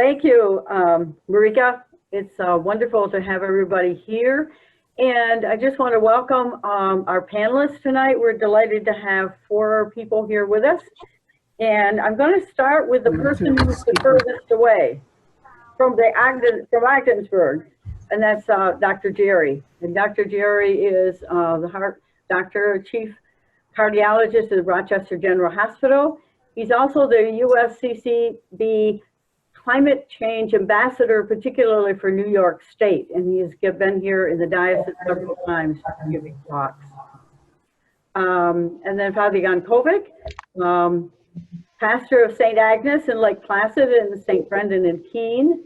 Thank you, Marika. It's wonderful to have everybody here. And I just want to welcome our panelists tonight. We're delighted to have 4 people here with us. And I'm going to start with the person who's the furthest away from Ogdensburg, and that's Dr. Jerry. And Dr. Jerry is the heart doctor, chief cardiologist at Rochester General Hospital. He's also the USCCB Climate Change Ambassador, particularly for New York State, and he has been here in the diocese several times giving talks. And then Father Yankovic, pastor of St. Agnes in Lake Placid and St. Brendan in Keene.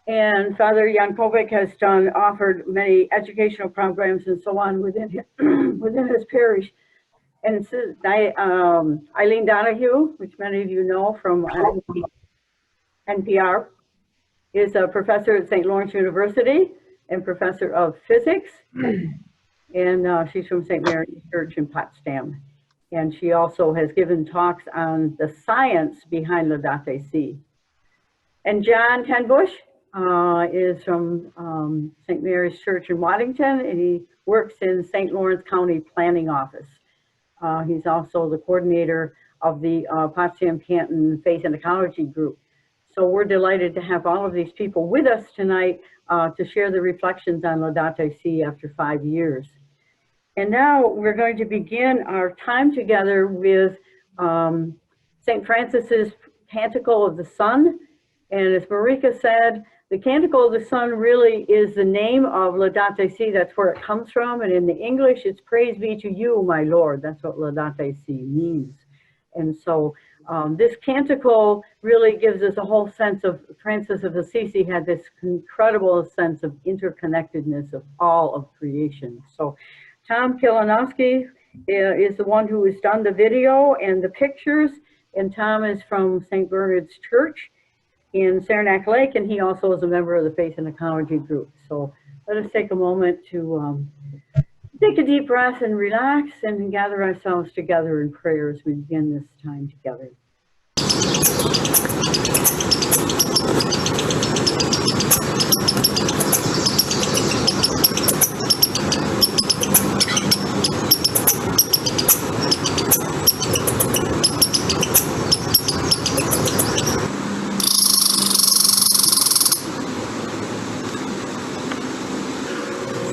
And Father Yankovic has offered many educational programs and so on within his parish. And it's Eileen Donahue, which many of you know from NPR, is a professor at St. Lawrence University and professor of physics. And she's from St. Mary's Church in Potsdam. And she also has given talks on the science behind Laudato Si. And John Tenbush is from St. Mary's Church in Waddington, and he works in St. Lawrence County Planning Office. He's also the coordinator of the Potsdam Canton Faith and Ecology group. So we're delighted to have all of these people with us tonight to share the reflections on Laudato Si after 5 years. And now we're going to begin our time together with St. Francis's Canticle of the Sun. And as Marika said, the Canticle of the Sun really is the name of Laudato Si. That's where it comes from. And in the English, it's praise be to you, my Lord. That's what Laudato Si means. And so this canticle really gives us a whole sense of, Francis of Assisi had this incredible sense of interconnectedness of all of creation. So Tom Kilanowski is the one who has done the video and the pictures. And Tom is from St. Bernard's Church in Saranac Lake, and he also is a member of the Faith and Ecology group. So let us take a moment to take a deep breath and relax and gather ourselves together in prayer as we begin this time together.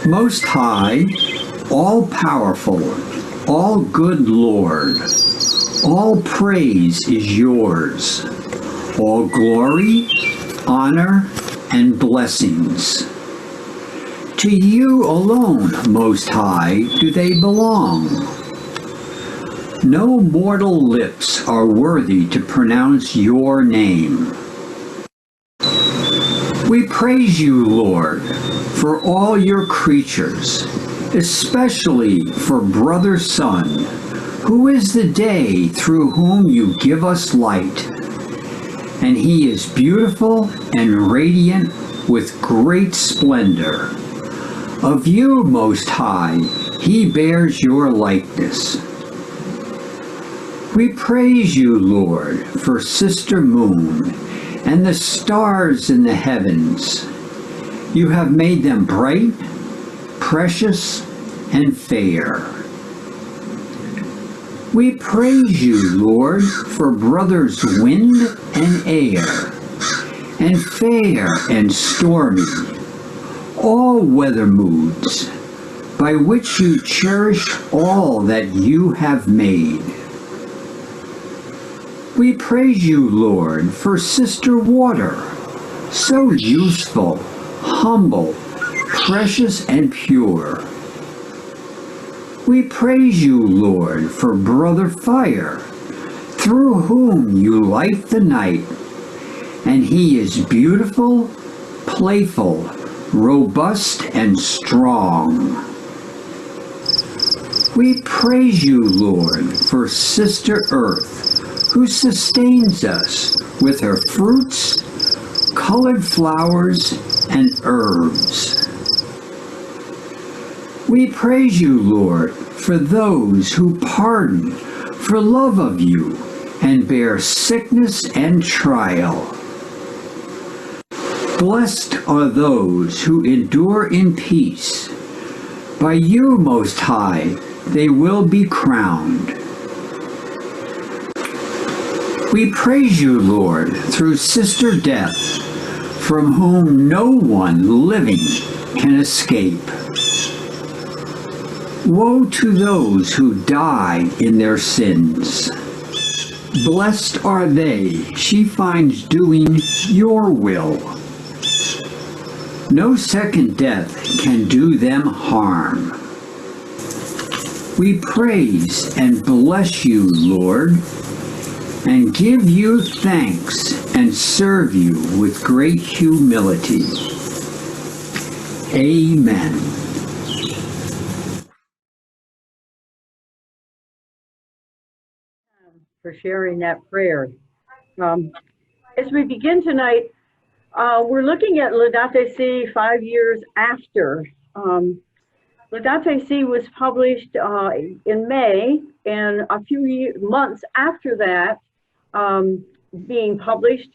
Most High, all-powerful, all-good Lord, all praise is yours, all glory, honor, and blessings. To you alone, Most High, do they belong. No mortal lips are worthy to pronounce your name. We praise you, Lord, for all your creatures, especially for Brother Sun, who is the day through whom you give us light. And he is beautiful and radiant with great splendor. Of you, Most High, he bears your likeness. We praise you, Lord, for Sister Moon and the stars in the heavens. You have made them bright, precious, and fair. We praise you, Lord, for brothers wind and air, and fair and stormy, all weather moods, by which you cherish all that you have made. We praise you, Lord, for Sister Water, so useful, humble, precious, and pure. We praise you, Lord, for Brother Fire, through whom you light the night, and he is beautiful, playful, robust, and strong. We praise you, Lord, for Sister Earth, who sustains us with her fruits, colored flowers, and herbs. We praise you, Lord, for those who pardon for love of you and bear sickness and trial. Blessed are those who endure in peace. By you, Most High, they will be crowned. We praise you, Lord, through Sister Death, from whom no one living can escape. Woe to those who die in their sins. Blessed are they she finds doing your will. No second death can do them harm. We praise and bless you, Lord, and give you thanks and serve you with great humility. Amen. For sharing that prayer. As we begin tonight, we're looking at Laudato Si 5 years after. Laudato Si was published in May, and a few months after that being published,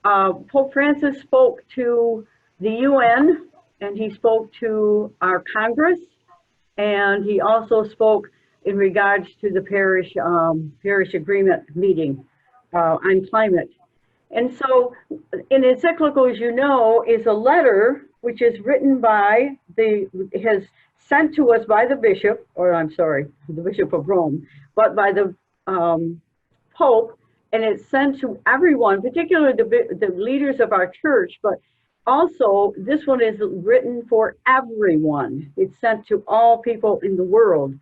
Pope Francis spoke to the UN, and he spoke to our Congress, and he also spoke in regards to the Paris Agreement meeting on climate. And so an encyclical, as you know, is a letter which is written by has sent to us by the bishop, or I'm sorry, the Bishop of Rome, but by the Pope, and it's sent to everyone, particularly the leaders of our church, but also this one is written for everyone. It's sent to all people in the world.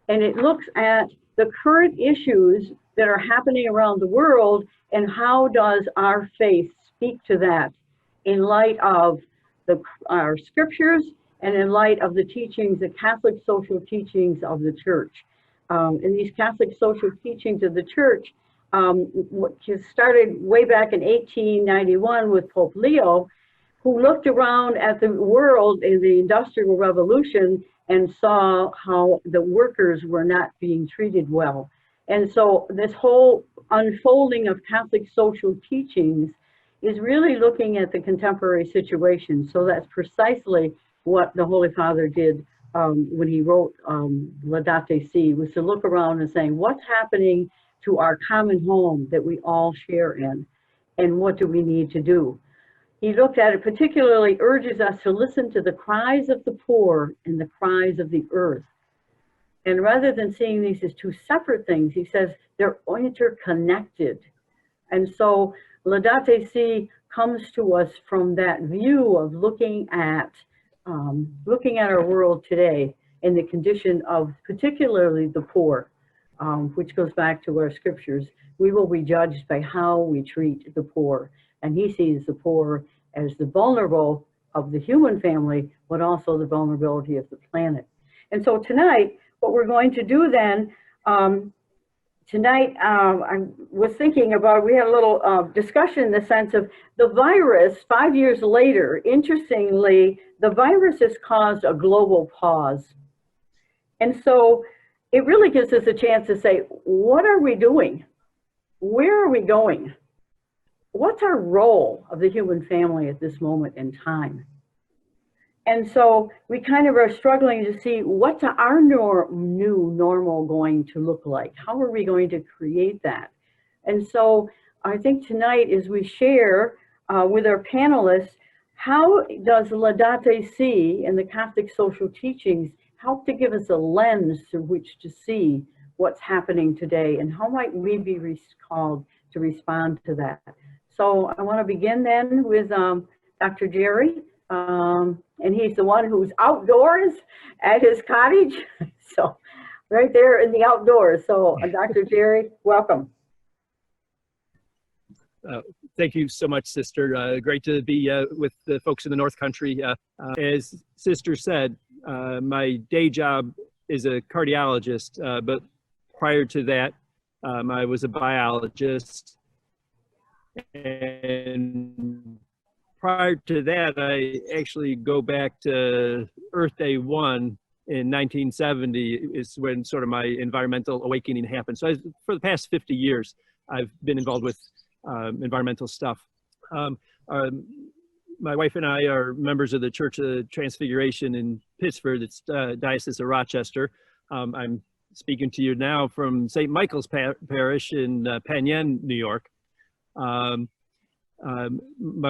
And it looks at the current issues that are happening around the world and how does our faith speak to that in light of our scriptures and in light of the teachings, the Catholic social teachings of the church. And these Catholic social teachings of the church started way back in 1891 with Pope Leo, who looked around at the world in the Industrial Revolution and saw how the workers were not being treated well. And so this whole unfolding of Catholic social teachings is really looking at the contemporary situation. So that's precisely what the Holy Father did when he wrote Laudato Si, was to look around and saying, what's happening to our common home that we all share in, and what do we need to do? He looked at it, particularly urges us to listen to the cries of the poor and the cries of the earth. And rather than seeing these as two separate things, he says they're interconnected. And so Laudato Si comes to us from that view of looking at our world today and the condition of particularly the poor, which goes back to our scriptures. We will be judged by how we treat the poor. And he sees the poor as the vulnerable of the human family, but also the vulnerability of the planet. And so tonight, what we're going to do then, I was thinking about, we had a little discussion in the sense of the virus 5 years later. Interestingly, the virus has caused a global pause. And so it really gives us a chance to say, what are we doing? Where are we going? What's our role of the human family at this moment in time? And so we kind of are struggling to see what's our new normal going to look like? How are we going to create that? And so I think tonight, as we share with our panelists, how does Laudato Si and the Catholic social teachings help to give us a lens through which to see what's happening today, and how might we be called to respond to that? So I want to begin then with Dr. Jerry, and he's the one who's outdoors at his cottage, so right there in the outdoors. So Dr. Jerry, welcome. Thank you so much, Sister. Great to be with the folks in the North Country. As Sister said, my day job is a cardiologist, but prior to that, I was a biologist. And prior to that, I actually go back to Earth Day 1 in 1970 is when sort of my environmental awakening happened. So for the past 50 years, I've been involved with environmental stuff. my wife and I are members of the Church of Transfiguration in Pittsford. It's Diocese of Rochester. I'm speaking to you now from St. Michael's Parish in Penn Yan, New York. My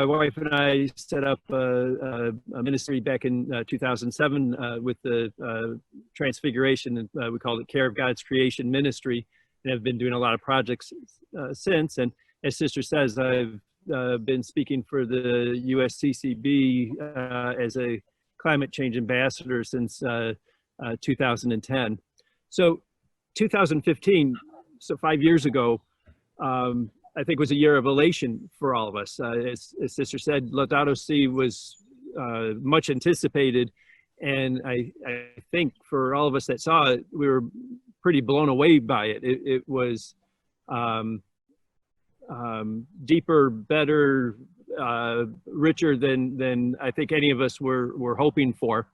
wife and I set up a ministry back in 2007 with the Transfiguration, and we called it Care of God's Creation Ministry, and have been doing a lot of projects since. And as Sister says, I've been speaking for the USCCB as a climate change ambassador since 2010. So 2015, so 5 years ago, I think was a year of elation for all of us. As Sister said, Laudato Si was much anticipated, and I think for all of us that saw it, we were pretty blown away by it. It was deeper, better, richer than I think any of us were hoping for.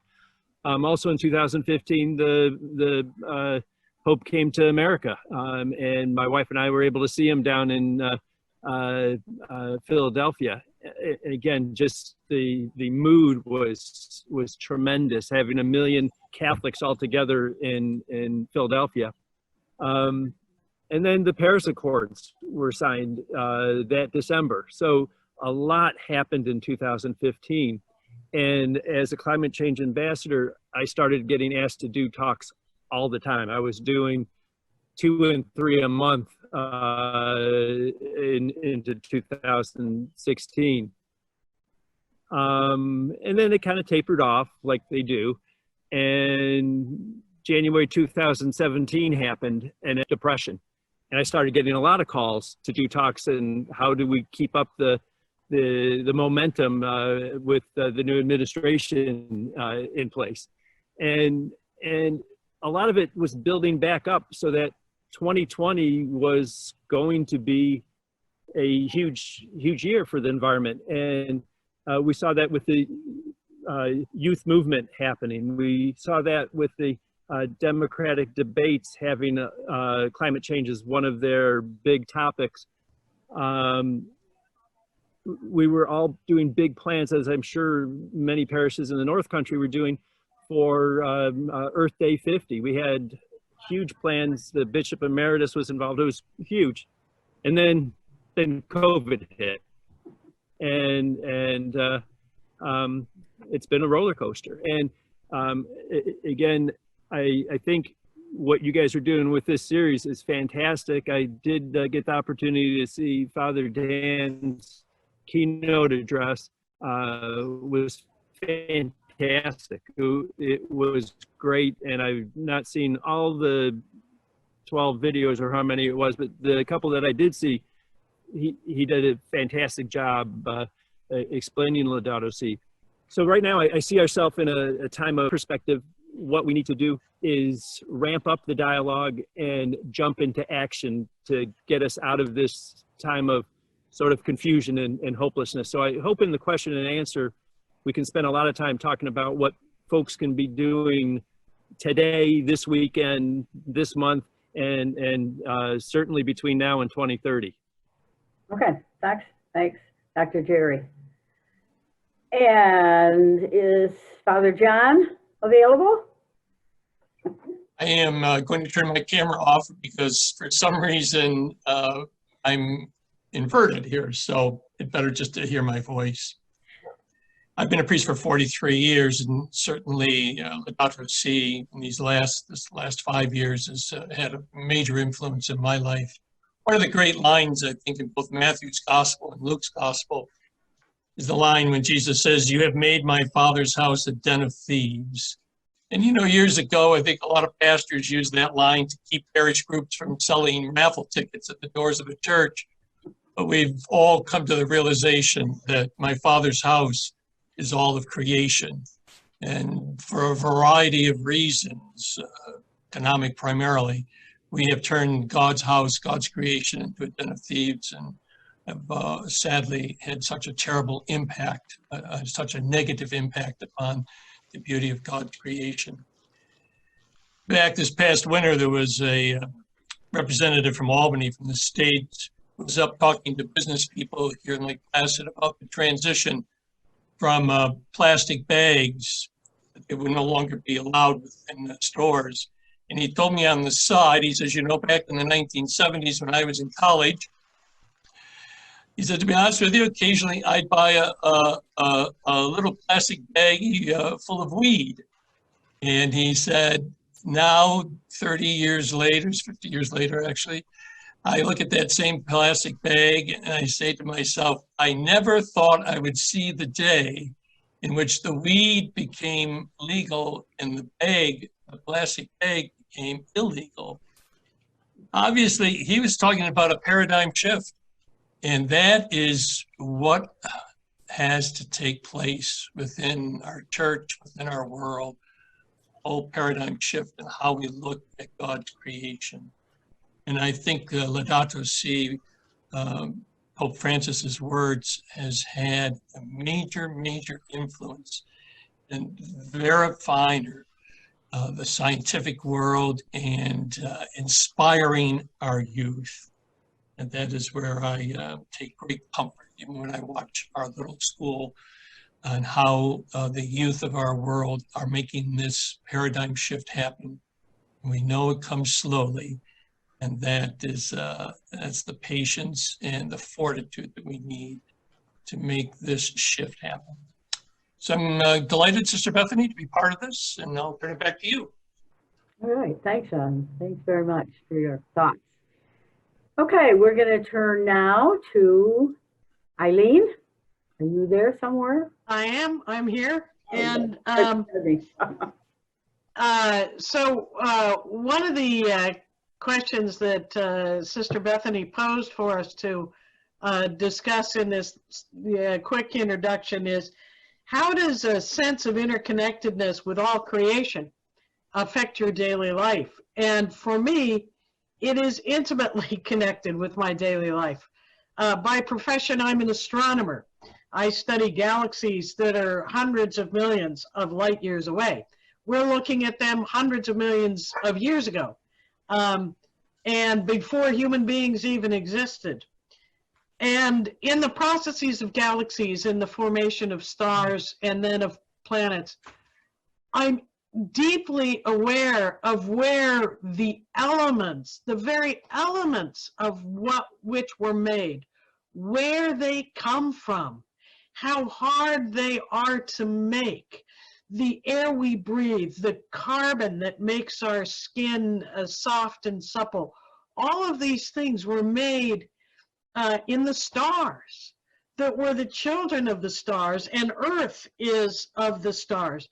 Also in 2015, the Pope came to America, and my wife and I were able to see him down in Philadelphia. And again, just the mood was tremendous, having 1 million Catholics all together in Philadelphia. And then the Paris Accords were signed that December. So a lot happened in 2015. And as a climate change ambassador, I started getting asked to do talks all the time. I was doing 2 and 3 a month into 2016. And then it kind of tapered off like they do. And January 2017 happened, and depression. And I started getting a lot of calls to do talks, and how do we keep up the momentum with the new administration in place. And a lot of it was building back up so that 2020 was going to be a huge year for the environment. And we saw that with the youth movement happening. We saw that with the Democratic debates having climate change as one of their big topics. We were all doing big plans, as I'm sure many parishes in the North Country were doing, for Earth Day 50. We had huge plans. The Bishop Emeritus was involved. It was huge. And then COVID hit. And it's been a roller coaster. And again, I think what you guys are doing with this series is fantastic. I did get the opportunity to see Father Dan's keynote address. Was fantastic. It was great, and I've not seen all the 12 videos or how many it was, but the couple that I did see, he did a fantastic job explaining Laudato Si. So right now I see ourselves in a time of perspective. What we need to do is ramp up the dialogue and jump into action to get us out of this time of sort of confusion and hopelessness. So I hope in the question and answer, we can spend a lot of time talking about what folks can be doing today, this weekend, this month, and certainly between now and 2030. Okay, thanks, Dr. Jerry. And is Father John available? I am going to turn my camera off because for some reason I'm inverted here, so it better just to hear my voice. I've been a priest for 43 years, and certainly Laudato Si in this last 5 years has had a major influence in my life. One of the great lines, I think, in both Matthew's gospel and Luke's gospel is the line when Jesus says, "You have made my Father's house a den of thieves." And you know, years ago, I think a lot of pastors used that line to keep parish groups from selling raffle tickets at the doors of a church. But we've all come to the realization that my Father's house is all of creation. And for a variety of reasons, economic primarily, we have turned God's house, God's creation, into a den of thieves, and have sadly had such a terrible impact, such a negative impact upon the beauty of God's creation. Back this past winter, there was a representative from Albany, from the state, who was up talking to business people here in Lake Placid about the transition from plastic bags. It would no longer be allowed within the stores. And he told me on the side, he says, you know, back in the 1970s when I was in college, he said, to be honest with you, occasionally I'd buy a little plastic baggie full of weed. And he said, now 30 years later, 50 years later, actually, I look at that same plastic bag and I say to myself, I never thought I would see the day in which the weed became legal and the plastic bag became illegal. Obviously, he was talking about a paradigm shift, and that is what has to take place within our church, within our world, a whole paradigm shift in how we look at God's creation. And I think Laudato Si, Pope Francis's words, has had a major, major influence in verifying the scientific world and inspiring our youth. And that is where I take great comfort, even when I watch our little school and how the youth of our world are making this paradigm shift happen. We know it comes slowly, and that's the patience and the fortitude that we need to make this shift happen. So I'm delighted, Sister Bethany, to be part of this, and I'll turn it back to you. All right, thanks, Sean. Thanks very much for your thoughts. Okay, we're going to turn now to Eileen. Are you there somewhere? I am. I'm here. And so one of the questions that Sister Bethany posed for us to discuss in this quick introduction is, how does a sense of interconnectedness with all creation affect your daily life? And for me, it is intimately connected with my daily life. By profession, I'm an astronomer. I study galaxies that are hundreds of millions of light years away. We're looking at them hundreds of millions of years ago, and before human beings even existed. And in the processes of galaxies, in the formation of stars and then of planets, I'm deeply aware of where the elements, the very elements of which were made, where they come from, how hard they are to make, the air we breathe, the carbon that makes our skin soft and supple. All of these things were made in the stars that were the children of the stars, and Earth is of the stars.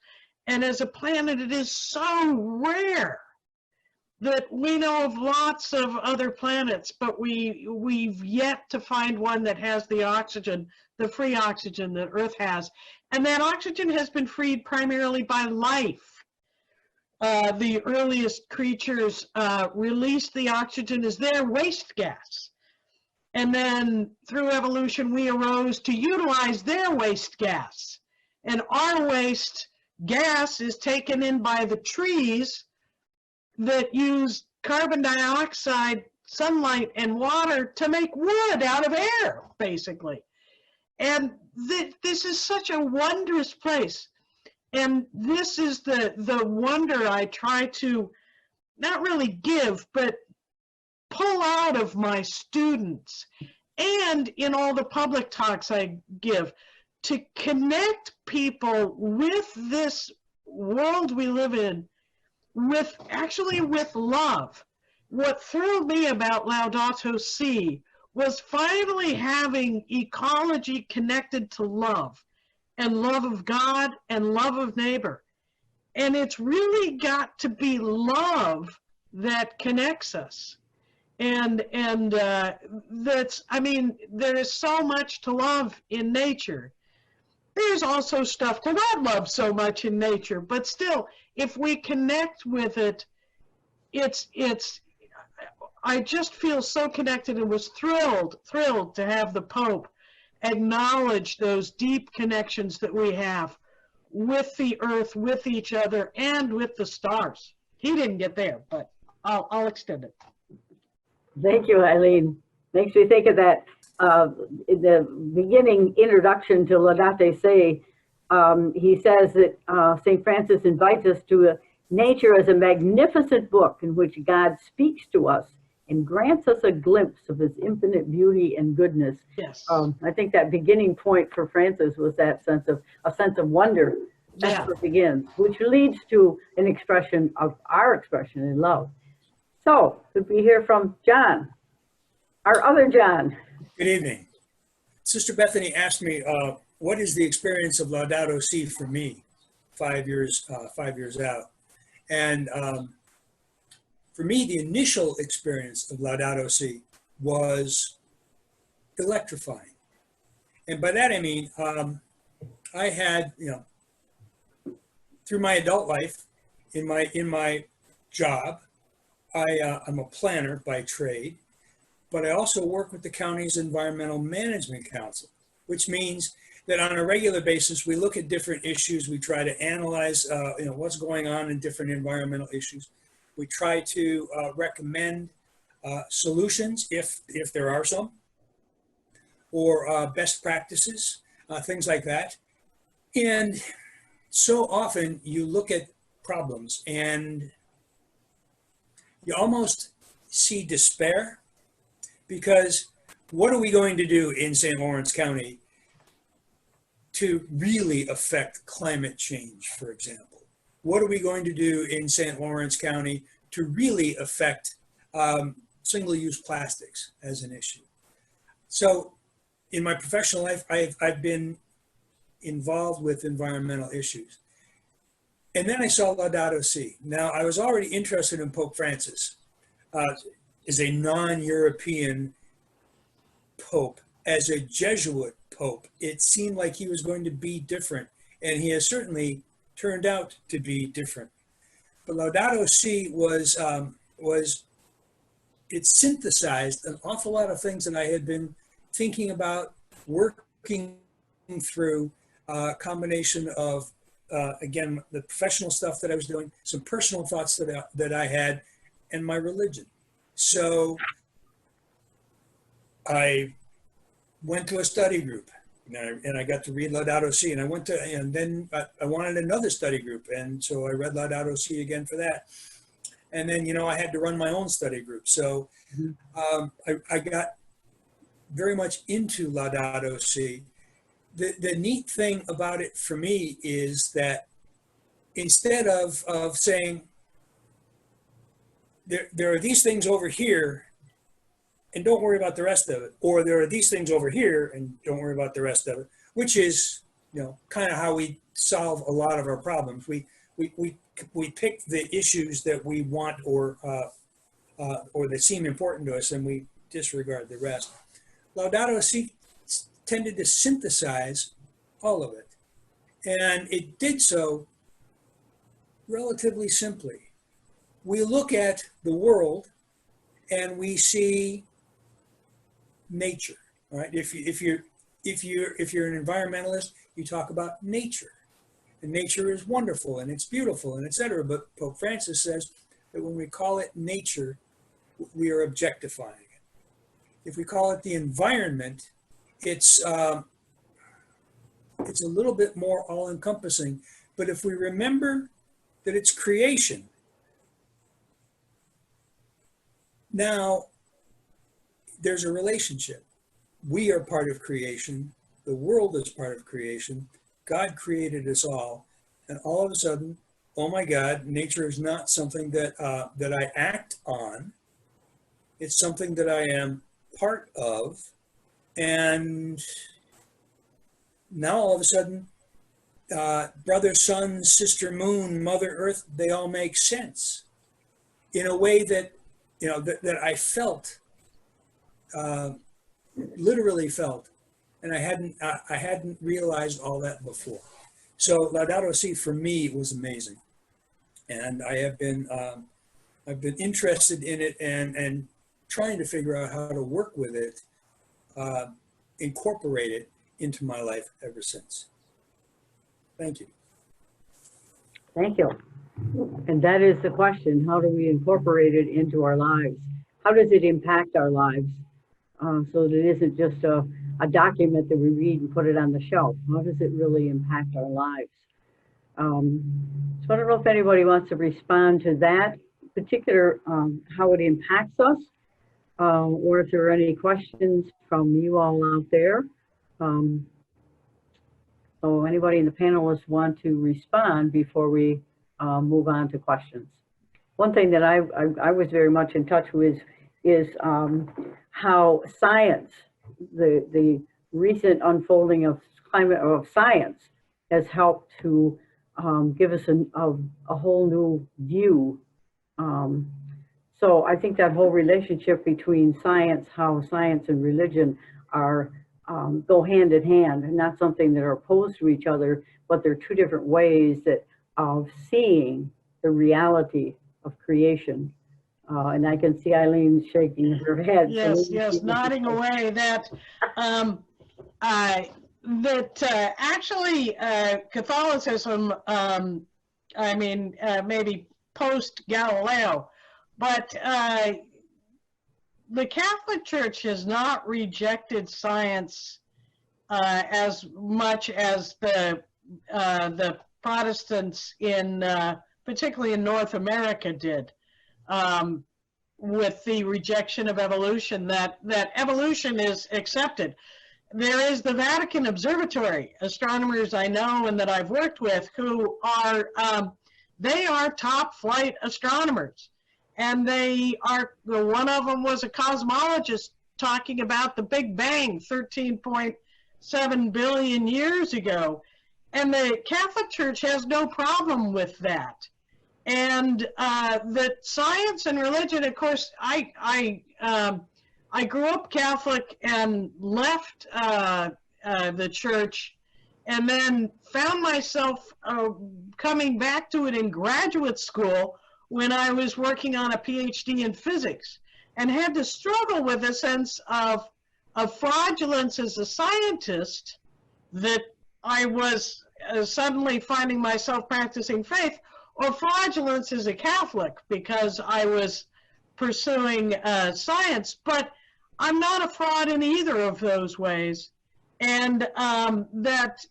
And as a planet, it is so rare that we know of lots of other planets, but we've yet to find one that has the oxygen, the free oxygen that Earth has. And that oxygen has been freed primarily by life. The earliest creatures released the oxygen as their waste gas. And then through evolution, we arose to utilize their waste gas. And our waste gas is taken in by the trees that use carbon dioxide, sunlight, and water to make wood out of air, basically. And this is such a wondrous place. And this is the wonder I try to not really give, but pull out of my students and in all the public talks I give, to connect people with this world we live in, with love. What thrilled me about Laudato Si was finally having ecology connected to love, and love of God and love of neighbor. And it's really got to be love that connects us. And that's, I mean, there is so much to love in nature. There's also stuff to not love so much in nature, but still, if we connect with it, I just feel so connected and was thrilled to have the Pope acknowledge those deep connections that we have with the earth, with each other, and with the stars. He didn't get there, but I'll extend it. Thank you, Eileen. Makes me think of that in the beginning introduction to Laudato Si, He says that St. Francis invites us to nature as a magnificent book in which God speaks to us and grants us a glimpse of his infinite beauty and goodness. Yes. I think that beginning point for Francis was that sense of wonder. That's Yeah. where it begins, which leads to an expression of our expression in love. So, could we hear from John, our other John? Good evening. Sister Bethany asked me, what is the experience of Laudato Si for me 5 years out? And for me, the initial experience of Laudato Si was electrifying. And by that I mean, I had, through my adult life, in my job, I'm a planner by trade, but I also work with the county's Environmental Management Council, which means that on a regular basis, we look at different issues. We try to analyze, what's going on in different environmental issues. We try to recommend solutions if there are some, or best practices, things like that. And so often you look at problems and you almost see despair, because what are we going to do in St. Lawrence County to really affect climate change, for example? What are we going to do in St. Lawrence County to really affect single-use plastics as an issue? So in my professional life, I've been involved with environmental issues. And then I saw Laudato Si. Now, I was already interested in Pope Francis as a non-European pope, as a Jesuit pope. It seemed like he was going to be different, and he has certainly turned out to be different. But Laudato Si it synthesized an awful lot of things that I had been thinking about, working through, a combination of, again, the professional stuff that I was doing, some personal thoughts that I had, and my religion. So I went to a study group, and I got to read Laudato Si, and then I wanted another study group, and so I read Laudato Si again for that. And then, I had to run my own study group. So I got very much into Laudato Si. The neat thing about it for me is that instead of saying, there are these things over here and don't worry about the rest of it, or there are these things over here and don't worry about the rest of it, which is, kind of how we solve a lot of our problems. We pick the issues that we want or that seem important to us, and we disregard the rest. Laudato Si tended to synthesize all of it, and it did so relatively simply. We look at the world and we see nature, right? If you're an environmentalist, you talk about nature, and nature is wonderful and it's beautiful and etc. But Pope Francis says that when we call it nature, we are objectifying it. If we call it the environment, it's a little bit more all-encompassing. But if we remember that it's creation, now there's a relationship. We are part of creation. The world is part of creation. God created us all. And all of a sudden, oh my God, nature is not something that I act on. It's something that I am part of. And now all of a sudden, brother sun, sister moon, mother earth, they all make sense in a way that, that I felt, literally felt, and I hadn't realized all that before. So Laudato Si for me was amazing, and I have been I've been interested in it and trying to figure out how to work with it, incorporate it into my life ever since. Thank you. Thank you. And that is the question. How do we incorporate it into our lives? How does it impact our lives? So that it isn't just a a document that we read and put it on the shelf? How does it really impact our lives? So I don't know if anybody wants to respond to that particular, how it impacts us, or if there are any questions from you all out there. So anybody in the panelists want to respond before we move on to questions? One thing that I was very much in touch with is how science, the recent unfolding of science has helped to give us a whole new view. So I think that whole relationship between science, how science and religion are go hand in hand, and not something that are opposed to each other, but they're two different ways of seeing the reality of creation. And I can see Eileen shaking her head. Yes, so yes, nodding away. That actually Catholicism, I mean, maybe post-Galileo, but the Catholic Church has not rejected science as much as the Protestants particularly in North America did, with the rejection of evolution, that evolution is accepted. There is the Vatican Observatory, astronomers I know and that I've worked with who are, they are top flight astronomers. And one of them was a cosmologist talking about the Big Bang 13.7 billion years ago. And the Catholic Church has no problem with that. And that science and religion, of course, I grew up Catholic and left the church, and then found myself coming back to it in graduate school when I was working on a PhD in physics, and had to struggle with a sense of fraudulence as a scientist, that I was suddenly finding myself practicing faith, or fraudulence as a Catholic because I was pursuing science. But I'm not a fraud in either of those ways. And that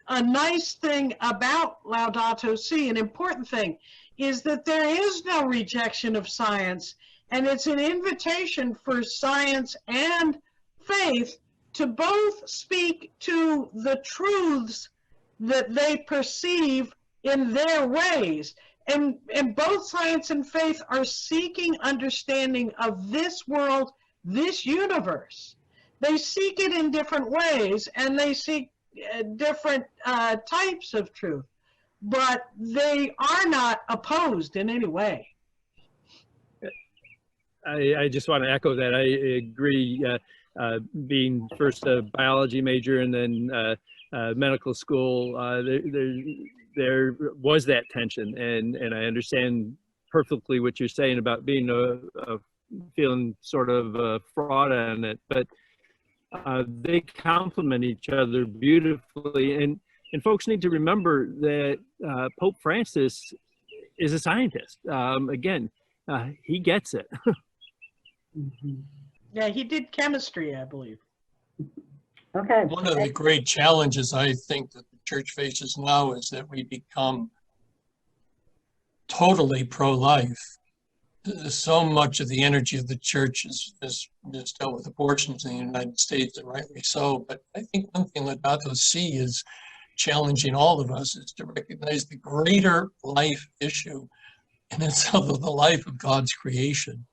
a nice thing about Laudato Si, an important thing, is that there is no rejection of science, and it's an invitation for science and faith to both speak to the truths that they perceive in their ways. And both science and faith are seeking understanding of this world, this universe. They seek it in different ways, and they seek different types of truth, but they are not opposed in any way. I just want to echo that. I agree. Being first a biology major and then medical school, there was that tension, and I understand perfectly what you're saying about being feeling sort of a fraud on it, but they complement each other beautifully, and folks need to remember that Pope Francis is a scientist. Again, he gets it. Yeah, he did chemistry, I believe. Okay. One of the great challenges I think that the church faces now is that we become totally pro-life. So much of the energy of the church is dealt with abortions in the United States, and rightly so. But I think one thing Laudato Si is challenging all of us is to recognize the greater life issue, and it's of the life of God's creation.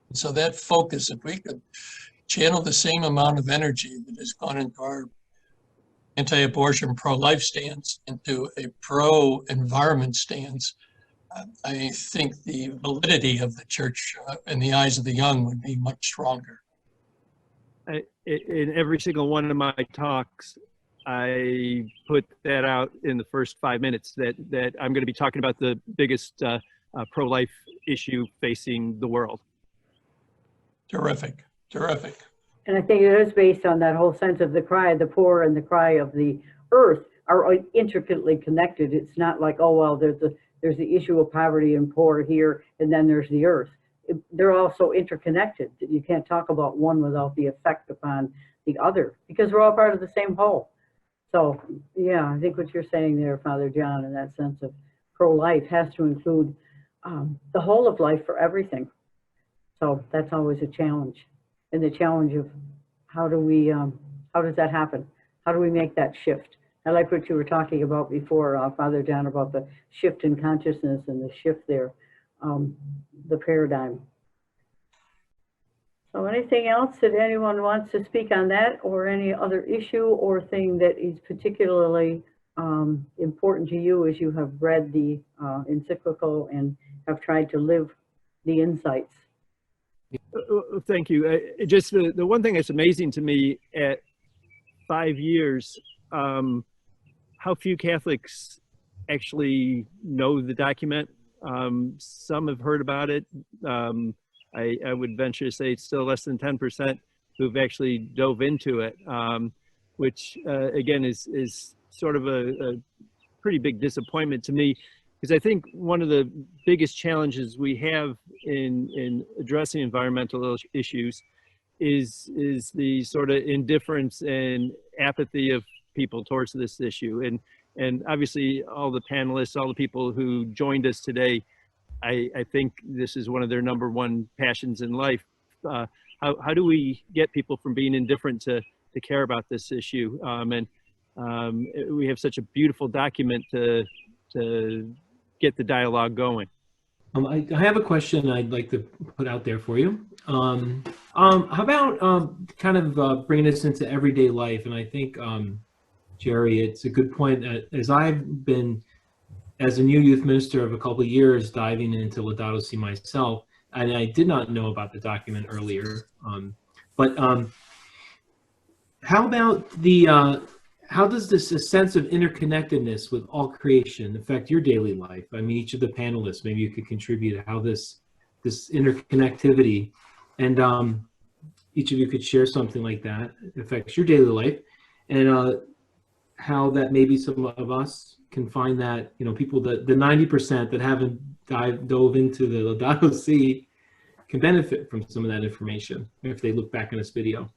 And so that focus, if we could channel the same amount of energy that has gone into our anti-abortion, pro-life stance into a pro-environment stance, I think the validity of the church in the eyes of the young would be much stronger. In every single one of my talks, I put that out in the first 5 minutes that I'm going to be talking about the biggest pro-life issue facing the world. Terrific, terrific. And I think it is based on that whole sense of the cry of the poor and the cry of the earth are intricately connected. It's not like, oh, well, there's the issue of poverty and poor here, and then there's the earth. They're also interconnected. You can't talk about one without the effect upon the other, because we're all part of the same whole. So, yeah, I think what you're saying there, Father John, in that sense of pro-life has to include the whole of life for everything. So that's always a challenge. And the challenge of how do we, how does that happen? How do we make that shift? I like what you were talking about before, Father John, about the shift in consciousness and the shift there, the paradigm. So anything else that anyone wants to speak on that, or any other issue or thing that is particularly important to you as you have read the encyclical and have tried to live the insights? Thank you. Just the one thing that's amazing to me at 5 years, how few Catholics actually know the document. Some have heard about it. I would venture to say it's still less than 10% who've actually dove into it, which again is sort of a pretty big disappointment to me, because I think one of the biggest challenges we have in addressing environmental issues is the sort of indifference and apathy of people towards this issue. And obviously all the panelists, all the people who joined us today, I think this is one of their number one passions in life. How do we get people from being indifferent to care about this issue? We have such a beautiful document to get the dialogue going. I have a question I'd like to put out there for you. How about kind of bringing this into everyday life? And I think, Jerry, it's a good point. As I've been, as a new youth minister of a couple of years, diving into Laudato Si myself, and I did not know about the document earlier. How about the how does this sense of interconnectedness with all creation affect your daily life? I mean, each of the panelists, maybe you could contribute how this interconnectivity, and each of you could share something like that affects your daily life, and how that maybe some of us can find that, you know, people that the 90% that haven't dove into the Laudato Si can benefit from some of that information if they look back on this video.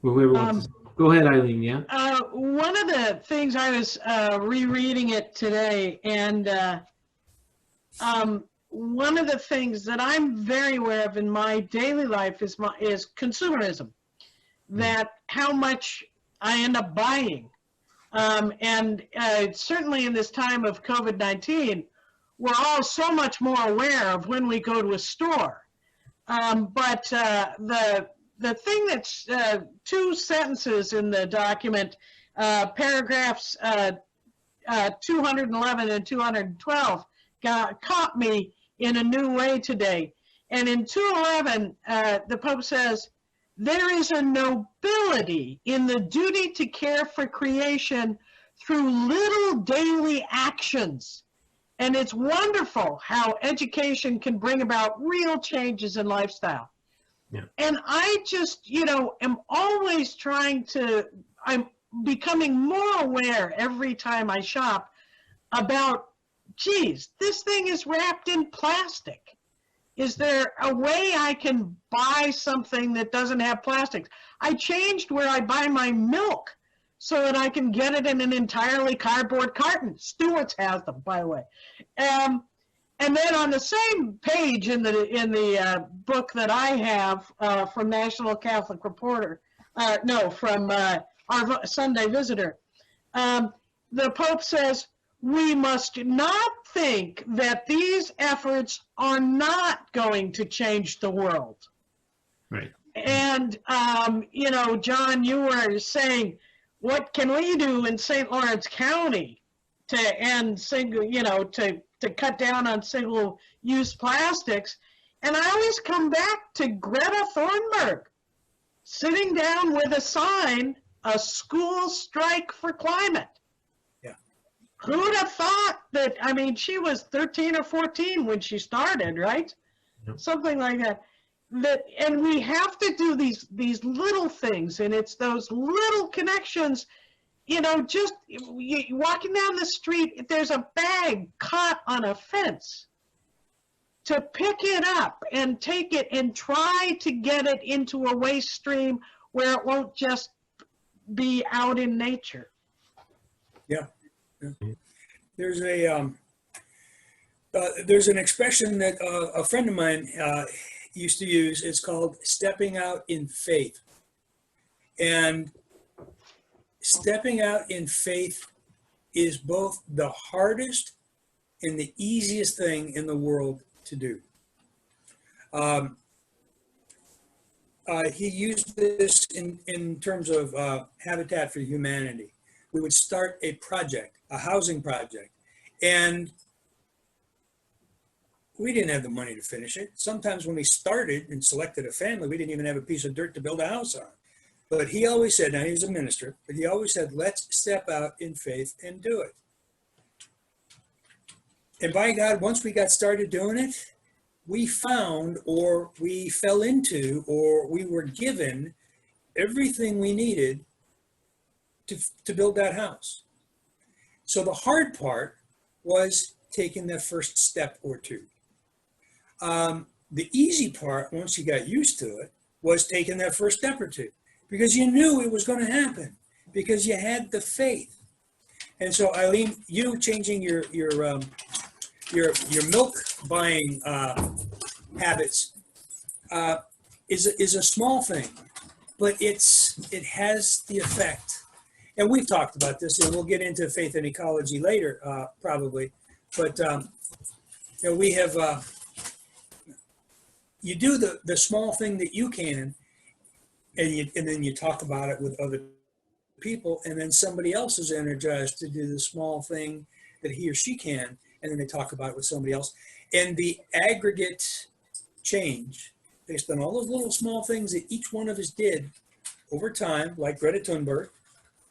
Well, whoever wants to. Go ahead, Eileen, yeah? One of the things, I was rereading it today, and one of the things that I'm very aware of in my daily life is consumerism, that how much I end up buying. And certainly in this time of COVID-19, we're all so much more aware of when we go to a store. But the thing that's two sentences in the document, paragraphs 211 and 212, caught me in a new way today. And in 211, the Pope says, "There is a nobility in the duty to care for creation through little daily actions. And it's wonderful how education can bring about real changes in lifestyle." Yeah. And I just, am always I'm becoming more aware every time I shop about, geez, this thing is wrapped in plastic. Is there a way I can buy something that doesn't have plastics? I changed where I buy my milk so that I can get it in an entirely cardboard carton. Stewart's has them, by the way. And then on the same page in the book that I have from National Catholic Reporter, from our Sunday Visitor, the Pope says, "We must not think that these efforts are not going to change the world." Right. And, John, you were saying, what can we do in St. Lawrence County to end to cut down on single-use plastics? And I always come back to Greta Thunberg sitting down with a sign, "A school strike for climate." Yeah. Who'd have thought that? I mean, she was 13 or 14 when she started, right? Yep. Something like that. And we have to do these little things, and it's those little connections. Just walking down the street, if there's a bag caught on a fence, to pick it up and take it and try to get it into a waste stream where it won't just be out in nature. Yeah. There's an expression that a friend of mine used to use. It's called stepping out in faith. And stepping out in faith is both the hardest and the easiest thing in the world to do. He used this in terms of Habitat for Humanity. We would start a project, a housing project, and we didn't have the money to finish it. Sometimes when we started and selected a family, we didn't even have a piece of dirt to build a house on. But he always said, now he was a minister, but he always said, let's step out in faith and do it. And by God, once we got started doing it, we found, or we fell into, or we were given everything we needed to build that house. So the hard part was taking that first step or two. The easy part, once you got used to it, was taking that first step or two, because you knew it was going to happen, because you had the faith. And so, Eileen, you changing your milk buying habits is a small thing, but it has the effect. And we've talked about this, and we'll get into faith and ecology later, probably. But we have you do the small thing that you can, and then you talk about it with other people, and then somebody else is energized to do the small thing that he or she can, and then they talk about it with somebody else. And the aggregate change based on all those little small things that each one of us did over time, like Greta Thunberg,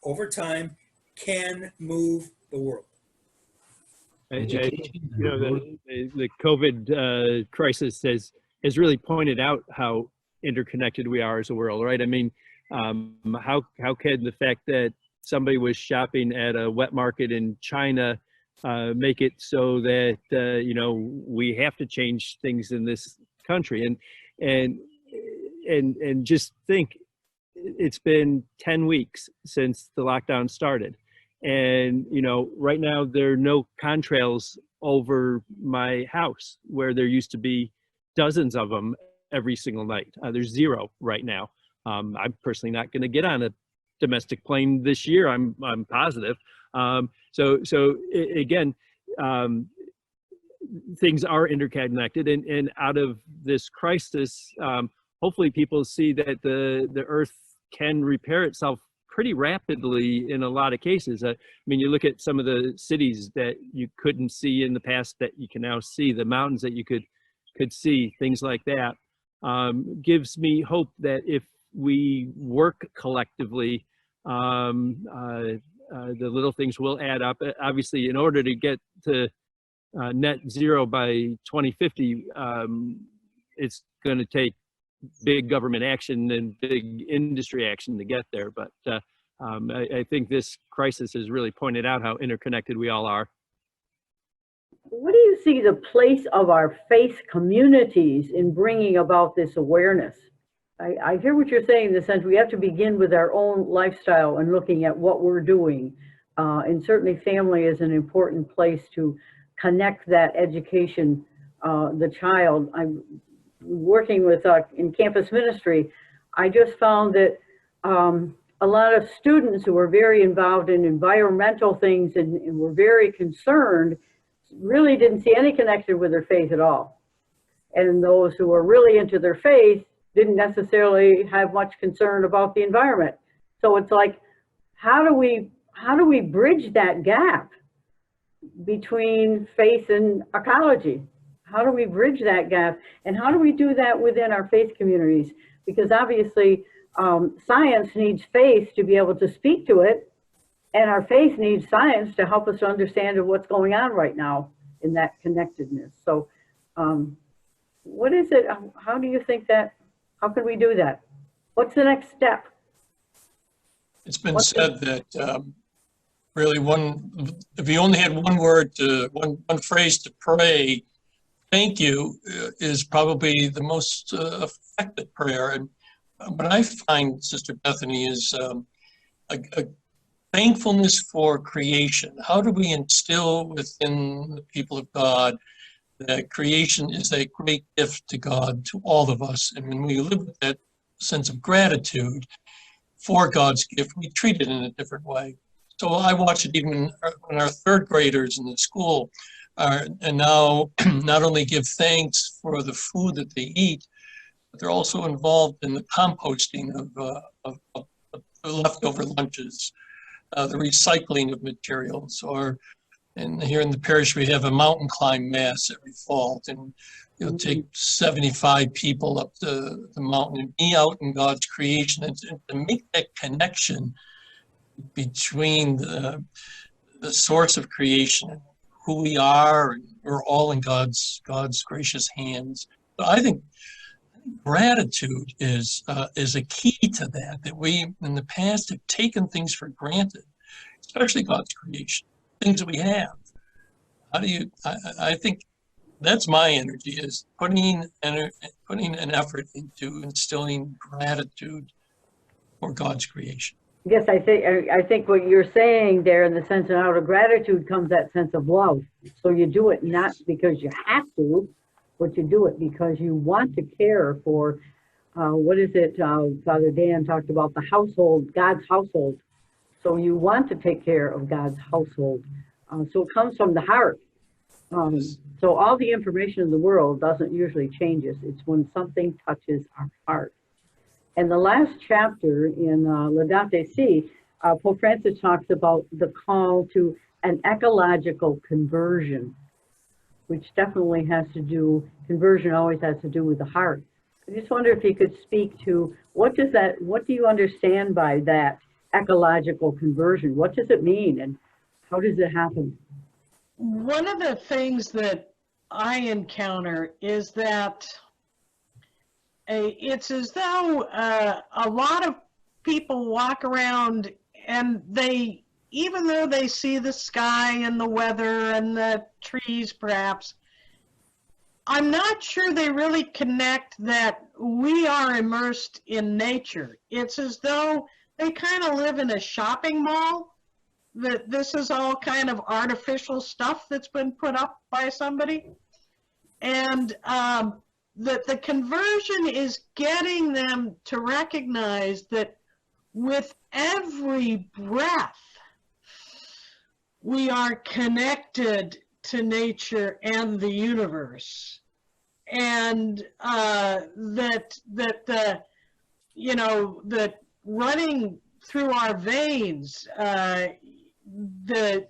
over time, can move the world. The COVID crisis has really pointed out how interconnected we are as a world, right? I mean, how can the fact that somebody was shopping at a wet market in China make it so that we have to change things in this country? And just think, it's been 10 weeks since the lockdown started, and right now there are no contrails over my house where there used to be dozens of them every single night. There's zero right now. I'm personally not going to get on a domestic plane this year. I'm positive. Again, things are interconnected, and out of this crisis, hopefully people see that the earth can repair itself pretty rapidly in a lot of cases. I mean, you look at some of the cities that you couldn't see in the past that you can now see, the mountains that you could see, things like that. Gives me hope that if we work collectively, the little things will add up. Obviously, in order to get to net zero by 2050, it's going to take big government action and big industry action to get there. But I think this crisis has really pointed out how interconnected we all are. What do you see the place of our faith communities in bringing about this awareness? I hear what you're saying in the sense we have to begin with our own lifestyle and looking at what we're doing. And certainly family is an important place to connect that education, the child. I'm working with in campus ministry. I just found that a lot of students who are very involved in environmental things and were very concerned really didn't see any connection with their faith at all. And those who are really into their faith didn't necessarily have much concern about the environment. So it's like, how do we bridge that gap between faith and ecology? How do we bridge that gap? And how do we do that within our faith communities? Because obviously science needs faith to be able to speak to it, and our faith needs science to help us to understand what's going on right now in that connectedness. So what is it? How do you think that, how can we do that? What's the next step? It's been said that really if you only had one word one phrase to pray, thank you, is probably the most effective prayer. And what I find, Sister Bethany, is a thankfulness for creation. How do we instill within the people of God that creation is a great gift to God, to all of us? And when we live with that sense of gratitude for God's gift, we treat it in a different way. So I watch it even when our third graders in the school and now not only give thanks for the food that they eat, but they're also involved in the composting of the leftover lunches, the recycling of materials, and here in the parish we have a mountain climb mass every fall, and you'll take 75 people up the mountain and be out in God's creation, and to make that connection between the source of creation and who we are, and we're all in God's gracious hands. But I think gratitude is a key to that we in the past have taken things for granted, especially God's creation, things that we have. How do you, I think that's my energy, is putting an effort into instilling gratitude for God's creation. Yes, I think what you're saying there, in the sense of out of gratitude comes that sense of love. So you do it not because you have to, but you do it because you want to care for, what is it, Father Dan talked about the household, God's household. So you want to take care of God's household. So it comes from the heart. So all the information in the world doesn't usually change us. It's when something touches our heart. And the last chapter in Laudato Si, Pope Francis talks about the call to an ecological conversion, which definitely has to do, conversion always has to do with the heart. I just wonder if you could speak to what do you understand by that ecological conversion? What does it mean, and how does it happen? One of the things that I encounter is that it's as though a lot of people walk around and they, even though they see the sky and the weather and the trees perhaps, I'm not sure they really connect that we are immersed in nature. It's as though they kind of live in a shopping mall, that this is all kind of artificial stuff that's been put up by somebody. And that the conversion is getting them to recognize that with every breath, we are connected to nature and the universe. And that running through our veins, the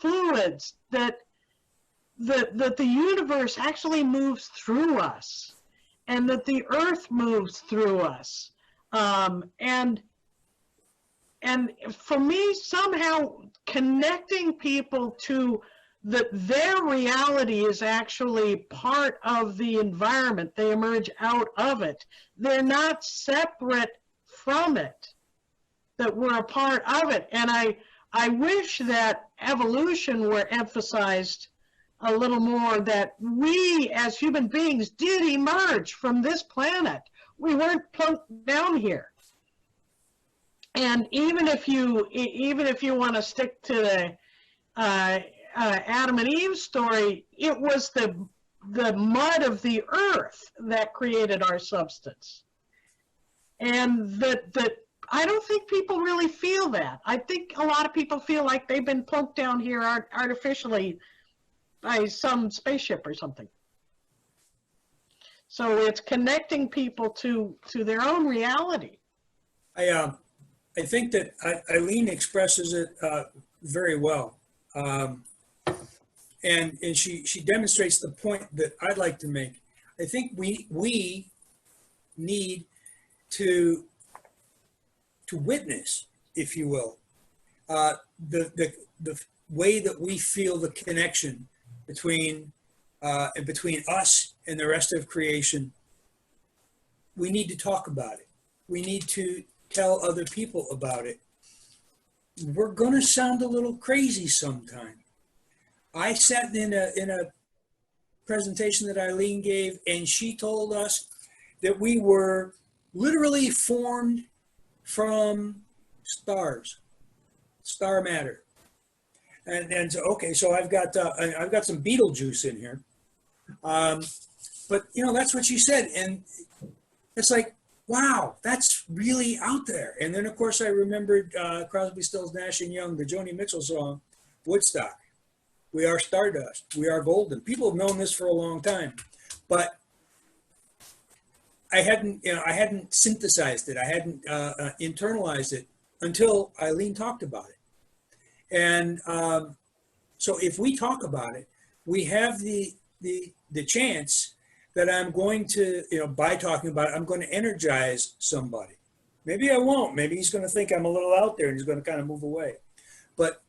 fluids, that the universe actually moves through us, and that the earth moves through us. And for me, somehow connecting people to that their reality is actually part of the environment. They emerge out of it. They're not separate from it, that we're a part of it. And I wish that evolution were emphasized a little more, that we as human beings did emerge from this planet. We weren't plunked down here. And even if you want to stick to the Adam and Eve story, it was the mud of the earth that created our substance. And that I don't think people really feel that. I think a lot of people feel like they've been plunked down here artificially by some spaceship or something. So it's connecting people to their own reality. I think that Eileen expresses it very well. And she demonstrates the point that I'd like to make. I think we need to witness, if you will, the way that we feel the connection between us and the rest of creation. We need to talk about it. We need to tell other people about it. We're going to sound a little crazy sometime. I sat in a presentation that Eileen gave, and she told us that we were literally formed from stars, star matter. And so, okay, so I've got some Beetlejuice in here. But you know, that's what she said. And it's like, wow, that's really out there. And then of course I remembered Crosby, Stills, Nash and Young, the Joni Mitchell song, Woodstock. We are stardust. We are golden. People have known this for a long time, but I hadn't synthesized it. I hadn't internalized it until Eileen talked about it. And so if we talk about it, we have the chance that I'm going to, by talking about it, I'm going to energize somebody. Maybe I won't. Maybe he's going to think I'm a little out there and he's going to kind of move away. But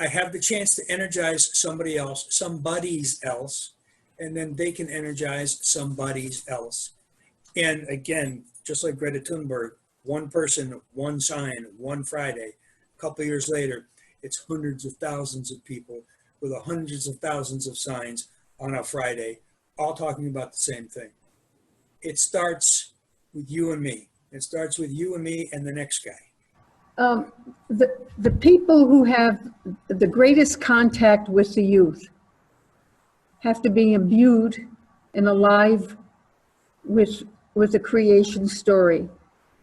I have the chance to energize somebody else, somebody's else, and then they can energize somebody's else. And again, just like Greta Thunberg, one person, one sign, one Friday. A couple of years later, it's hundreds of thousands of people with hundreds of thousands of signs on a Friday, all talking about the same thing. It starts with you and me. It starts with you and me and the next guy. The people who have the greatest contact with the youth have to be imbued and alive with a creation story.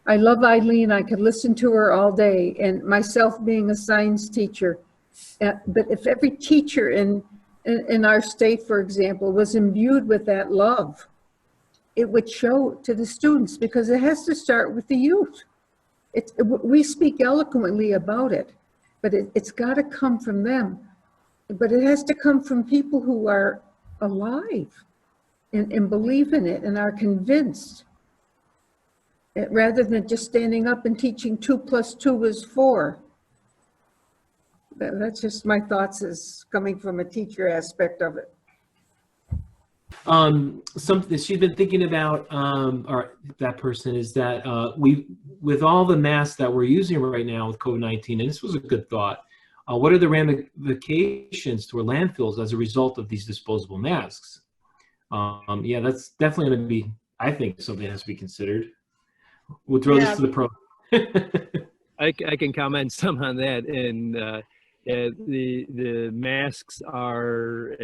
I love Eileen. I could listen to her all day, and myself being a science teacher. But if every teacher in our state, for example, was imbued with that love, it would show to the students, because it has to start with the youth. We speak eloquently about it, but it's got to come from them. But it has to come from people who are alive and believe in it and are convinced, rather than just standing up and teaching 2 + 2 is 4. That's just my thoughts as coming from a teacher aspect of it. Something she's been thinking about, or that person, is that with all the masks that we're using right now with COVID-19, and this was a good thought, what are the ramifications to our landfills as a result of these disposable masks? Yeah, that's definitely going to be, I think, something that has to be considered. We'll throw this to the pro. I can comment some on that. And the masks are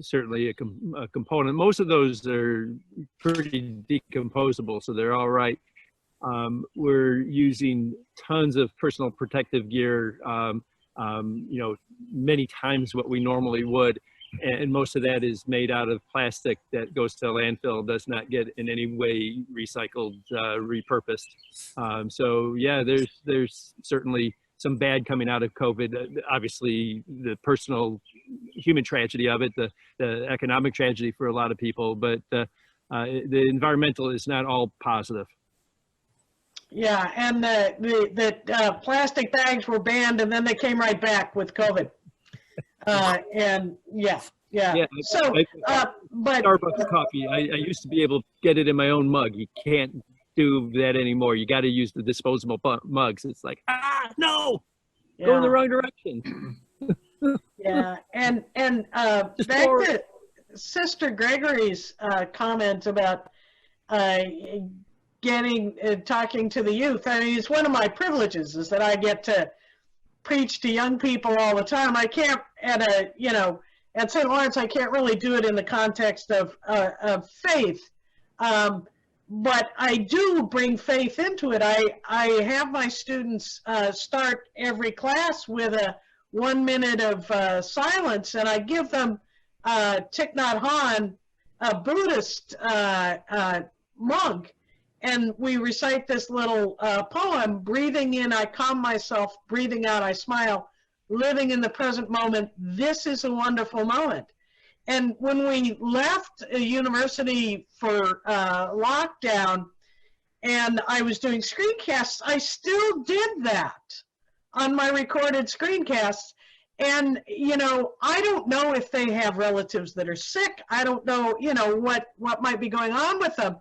certainly a component. Most of those are pretty decomposable, so they're all right. We're using tons of personal protective gear, many times what we normally would. And most of that is made out of plastic that goes to landfill, does not get in any way recycled, repurposed. So yeah, there's certainly some bad coming out of COVID. Obviously, the personal human tragedy of it, the economic tragedy for a lot of people, but the environmental is not all positive. Yeah, and the plastic bags were banned, and then they came right back with COVID. And yeah. So, but Starbucks coffee, I used to be able to get it in my own mug. You can't do that anymore. You got to use the disposable mugs. It's like, no, go in the wrong direction. Yeah, and back to Sister Gregory's comment about talking to the youth. I mean, it's one of my privileges is that I get to preach to young people all the time. I can't at St. Lawrence, I can't really do it in the context of faith, but I do bring faith into it. I have my students start every class with a 1 minute of silence, and I give them Thich Nhat Hanh, a Buddhist monk, and we recite this little poem: breathing in, I calm myself; breathing out, I smile; living in the present moment, this is a wonderful moment. And when we left a university for lockdown and I was doing screencasts, I still did that on my recorded screencasts. And, I don't know if they have relatives that are sick. I don't know, what might be going on with them.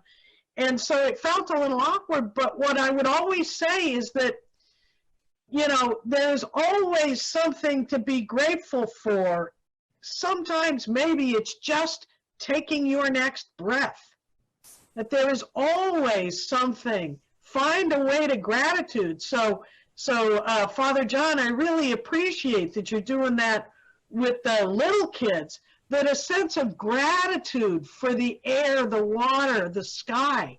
And so it felt a little awkward, but what I would always say is that, there's always something to be grateful for. Sometimes maybe it's just taking your next breath. That there is always something find a way to gratitude. So Father John, I really appreciate that you're doing that with the little kids, that a sense of gratitude for the air, the water, the sky.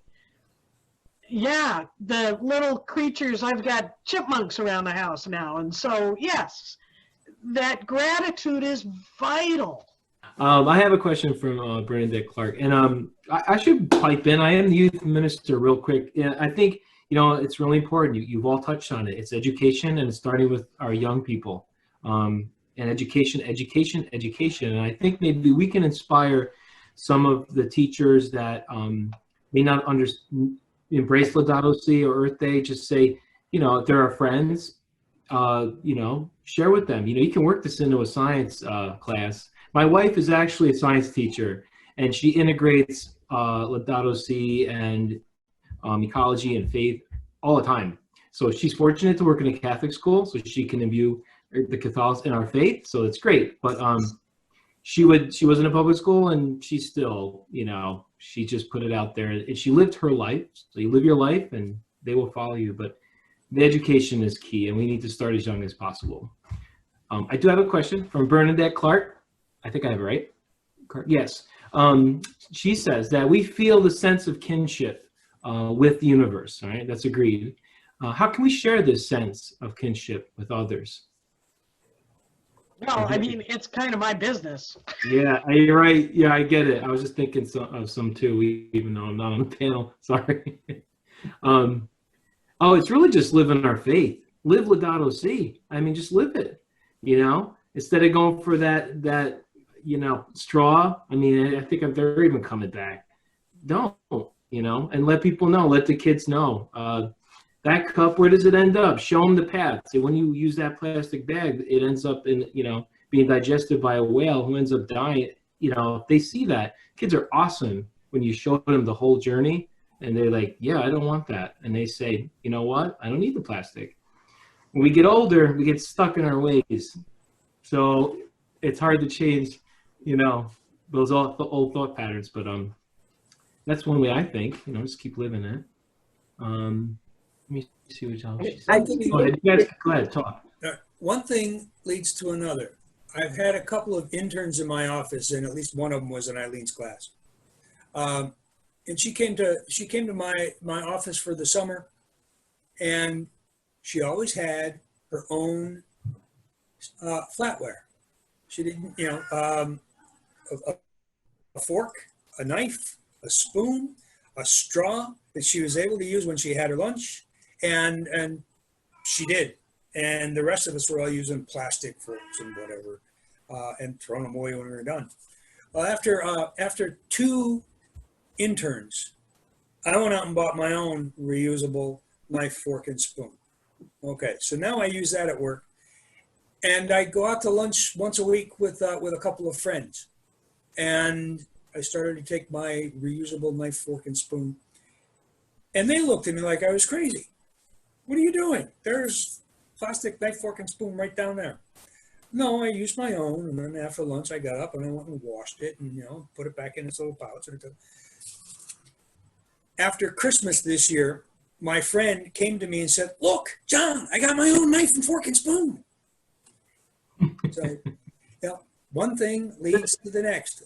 Yeah, the little creatures, I've got chipmunks around the house now. And so, yes, that gratitude is vital. I have a question from Bernadette Clark, and I should pipe in. I am the youth minister real quick. Yeah, I think, it's really important. You've all touched on it. It's education, and it's starting with our young people. And education. And I think maybe we can inspire some of the teachers that may not embrace Laudato Si or Earth Day. Just say, if there are friends, share with them. You can work this into a science class. My wife is actually a science teacher, and she integrates Laudato Si and ecology and faith all the time. So she's fortunate to work in a Catholic school, so she can imbue the Catholics in our faith. So it's great. But she was in a public school, and she still, she just put it out there, and she lived her life. So you live your life, and they will follow you. But the education is key, and we need to start as young as possible. I do have a question from Bernadette Clark. I think I have it right. Yes. She says that we feel the sense of kinship with the universe. All right, that's agreed. How can we share this sense of kinship with others? Well, I mean, it's kind of my business. Yeah, you're right. Yeah, I get it. I was just thinking of some too, even though I'm not on the panel. Sorry. It's really just living our faith. Live Laudato Si. I mean, just live it. Instead of going for that straw. I mean, I think they're even coming back. Don't, and let people know. Let the kids know. That cup, where does it end up? Show them the path. So when you use that plastic bag, it ends up in, being digested by a whale who ends up dying. If they see that, kids are awesome when you show them the whole journey, and they're like, yeah, I don't want that. And they say, you know what? I don't need the plastic. When we get older, we get stuck in our ways. So it's hard to change, those old thought patterns. But that's one way I think, just keep living it. Let me see what else. Go ahead, you guys, go ahead, talk. One thing leads to another. I've had a couple of interns in my office, and at least one of them was in Eileen's class. And she came to my office for the summer, and she always had her own flatware. She didn't, a fork, a knife, a spoon, a straw that she was able to use when she had her lunch, and she did. And the rest of us were all using plastic forks and whatever, and throwing them away when we were done. Well, after 2 interns, I went out and bought my own reusable knife, fork, and spoon. Okay, so now I use that at work, and I go out to lunch once a week with a couple of friends, and I started to take my reusable knife, fork, and spoon, and they looked at me like I was crazy. What are you doing? There's plastic knife, fork, and spoon right down there. No, I used my own, and then after lunch I got up and I went and washed it and put it back in its little pouch. After Christmas this year, my friend came to me and said, "Look, John, I got my own knife and fork and spoon." So, one thing leads to the next,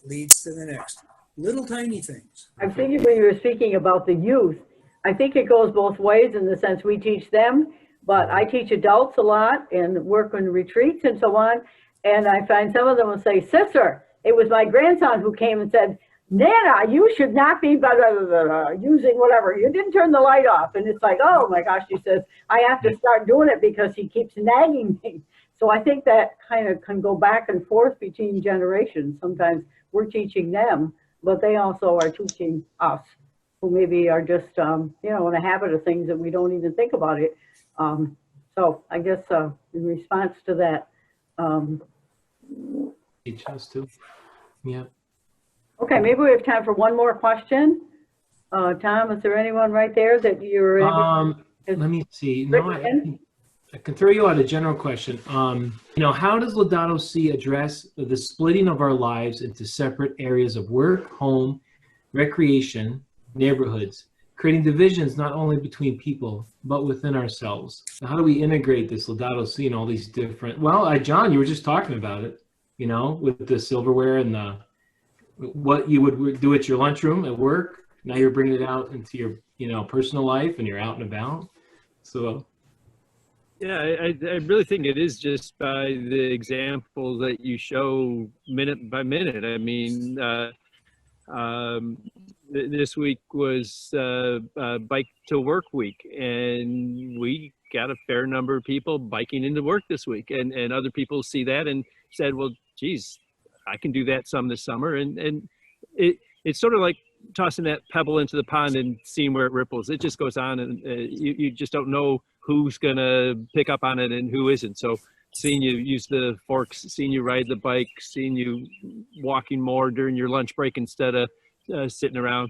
little tiny things. I'm thinking when you were speaking about the youth, I think it goes both ways in the sense we teach them, but I teach adults a lot and work on retreats and so on. And I find some of them will say, "Sister, it was my grandson who came and said, Nana, you should not be blah, blah, blah, blah, using whatever. You didn't turn the light off." And it's like, oh my gosh, she says, I have to start doing it because he keeps nagging me. So I think that kind of can go back and forth between generations. Sometimes we're teaching them, but they also are teaching us, who maybe are just, in a habit of things that we don't even think about it. So I guess in response to that. Teach us too. Yeah. Okay, maybe we have time for one more question. Tom, is there anyone right there that you're let me see. No, I can throw you out a general question. How does Laudato Si address the splitting of our lives into separate areas of work, home, recreation, neighborhoods, creating divisions not only between people, but within ourselves. Now, how do we integrate this Laudato Si and all these different, well, John, you were just talking about it, you know, with the silverware and the, what you would do at your lunchroom at work. Now you're bringing it out into your, you know, personal life, and you're out and about. So Yeah, I really think it is just by the example that you show minute by minute. I mean, this week was Bike to Work Week, and we got a fair number of people biking into work this week, and other people see that and said, well, geez, I can do that some this summer. And it's sort of like tossing that pebble into the pond and seeing where it ripples. It just goes on, and you just don't know who's gonna pick up on it and who isn't. So seeing you use the forks, seeing you ride the bike, seeing you walking more during your lunch break instead of sitting around.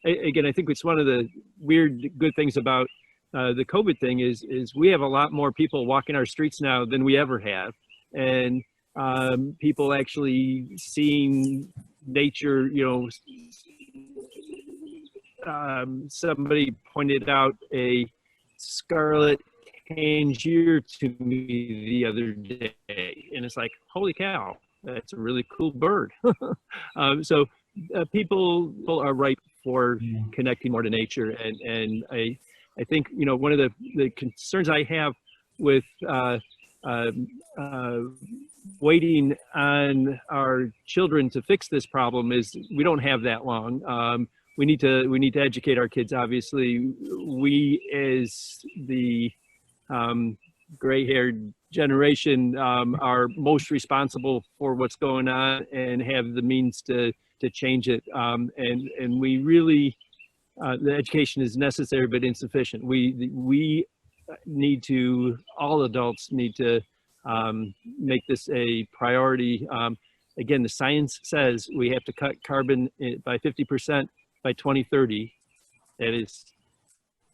Again, I think it's one of the weird good things about the COVID thing is we have a lot more people walking our streets now than we ever have. And people actually seeing nature, you know, somebody pointed out a scarlet tangier to me the other day, and it's like, holy cow, that's a really cool bird. So people are ripe for connecting more to nature, and I think, you know, one of the concerns I have with waiting on our children to fix this problem is we don't have that long. We need to educate our kids. Obviously, we as the gray-haired generation are most responsible for what's going on and have the means to change it. And we really, the education is necessary but insufficient. We need to, all adults need to make this a priority. Again, the science says we have to cut carbon by 50% by 2030. That is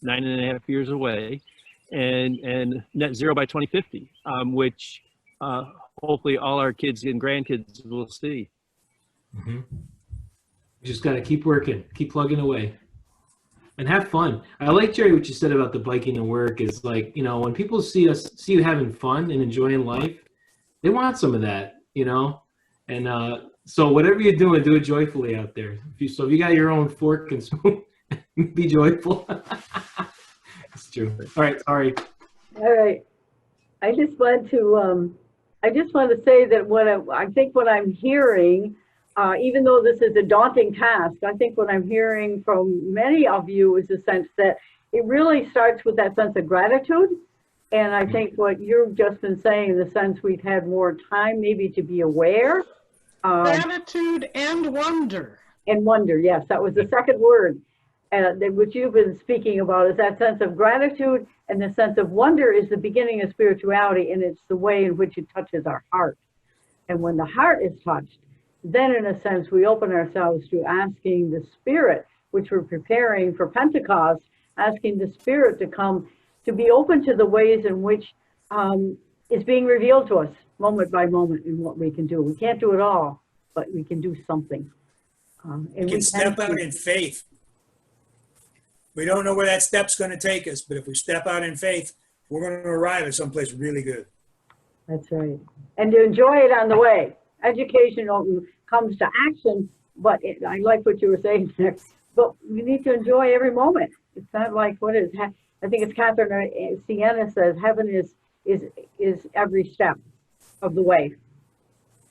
9.5 years away, and net zero by 2050, which hopefully all our kids and grandkids will see. you just got to keep working, keep plugging away, and have fun. I like, Jerry, what you said about the biking and work is like, you know, when people see you having fun and enjoying life, they want some of that, you know, and so whatever you're doing, do it joyfully out there. If you got your own fork and spoon, be joyful. It's true. All right, sorry. All right. I just want to say that I think what I'm hearing, even though this is a daunting task, I think what I'm hearing from many of you is a sense that it really starts with that sense of gratitude. And I think what you've just been saying, in the sense we've had more time maybe to be aware. Gratitude and wonder. And wonder, yes, that was the second word, which you've been speaking about, is that sense of gratitude, and the sense of wonder is the beginning of spirituality, and it's the way in which it touches our heart. And when the heart is touched, then in a sense we open ourselves to asking the Spirit, which we're preparing for Pentecost, asking the Spirit to come, to be open to the ways in which is being revealed to us moment by moment in what we can do. We can't do it all, but we can do something. And we can step out in faith. We don't know where that step's going to take us, but if we step out in faith, we're going to arrive at someplace really good. That's right. And to enjoy it on the way. Education comes to action, but I like what you were saying there, but we need to enjoy every moment. It's not like, what is, I think it's Catherine Sienna says, heaven is every step of the way.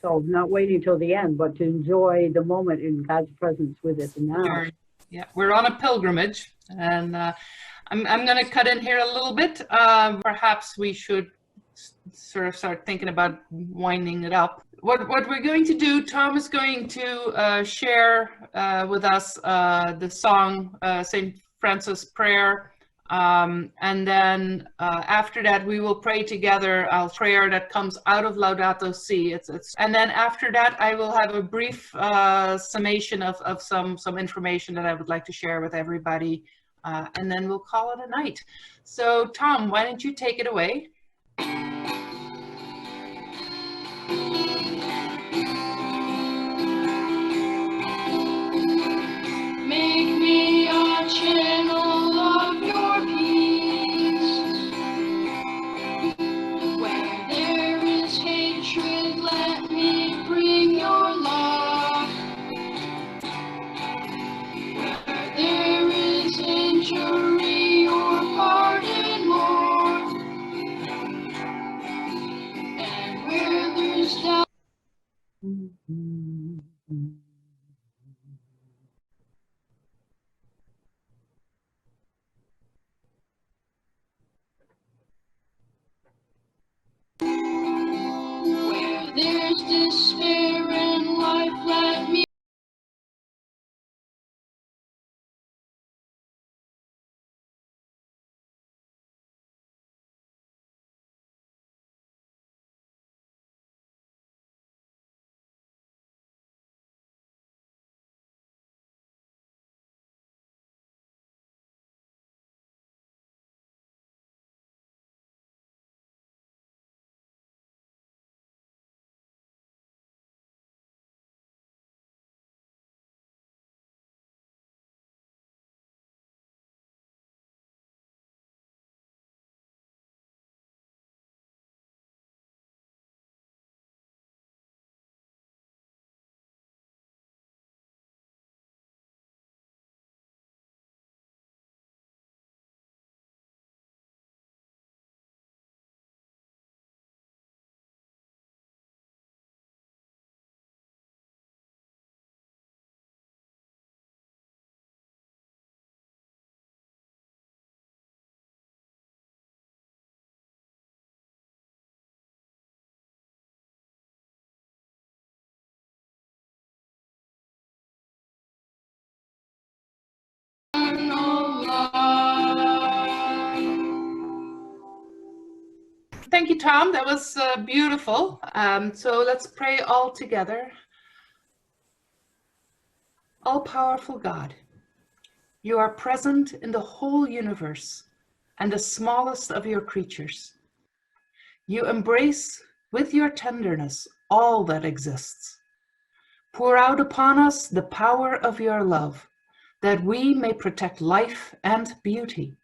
So not waiting till the end, but to enjoy the moment in God's presence with it now. Yeah, we're on a pilgrimage, and I'm going to cut in here a little bit. Perhaps we should sort of start thinking about winding it up. What we're going to do, Tom is going to share with us the song St. Francis Prayer. And then after that, we will pray together a prayer that comes out of Laudato Si. And then after that, I will have a brief summation of some information that I would like to share with everybody. And then we'll call it a night. So Tom, why don't you take it away? Make me a channel reach down. Where there's despair in life, let me. Thank you, Tom. That was beautiful. So let's pray all together. All-powerful God, you are present in the whole universe and the smallest of your creatures. You embrace with your tenderness all that exists. Pour out upon us the power of your love, that we may protect life and beauty.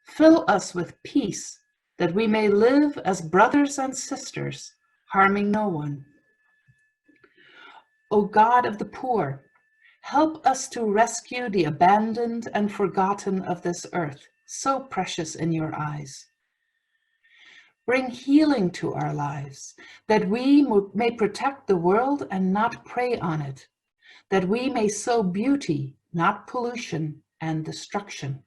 Fill us with peace, that we may live as brothers and sisters, harming no one. O God of the poor, help us to rescue the abandoned and forgotten of this earth, so precious in your eyes. Bring healing to our lives, that we may protect the world and not prey on it, that we may sow beauty, not pollution and destruction.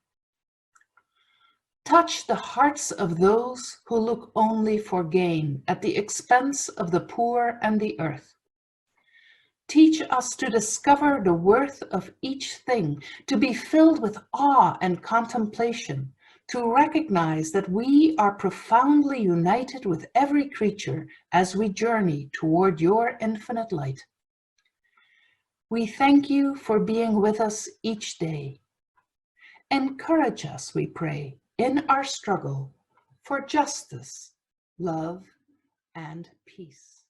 Touch the hearts of those who look only for gain at the expense of the poor and the earth. Teach us to discover the worth of each thing, to be filled with awe and contemplation, to recognize that we are profoundly united with every creature as we journey toward your infinite light. We thank you for being with us each day. Encourage us, we pray, in our struggle for justice, love, and peace.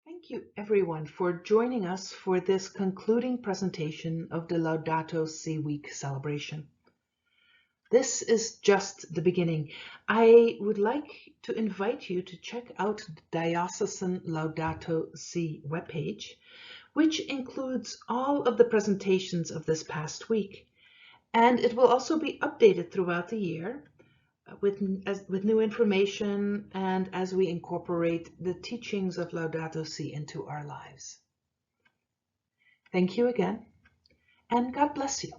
Thank you, everyone, for joining us for this concluding presentation of the Laudato Si Week celebration. This is just the beginning. I would like to invite you to check out the Diocesan Laudato Si webpage, which includes all of the presentations of this past week. And it will also be updated throughout the year with new information and as we incorporate the teachings of Laudato Si into our lives. Thank you again, and God bless you.